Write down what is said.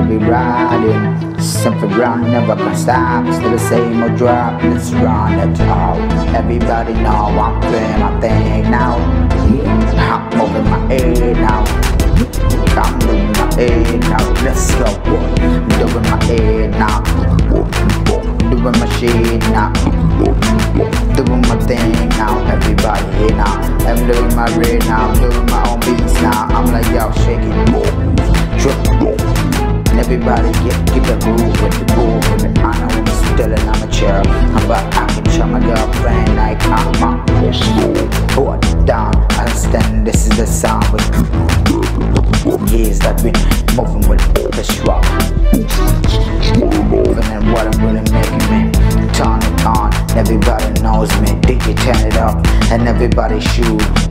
We riding, simple ground, never can stop. Still the same old drop, let's run it out. Everybody know I'm doing my thing now. I'm moving my head now. I'm doing my head now. Let's go. I'm doing my head now. Doing my shit now. Doing my thing now. Everybody here now. I'm doing my red now. Doing my own beats now. I'm like, yo, shake it. Drip. And everybody get the groove with the groove with it. I know I'm still and I'm a chair. But I can show my girlfriend like I'm up. Hold down, understand this is the sound with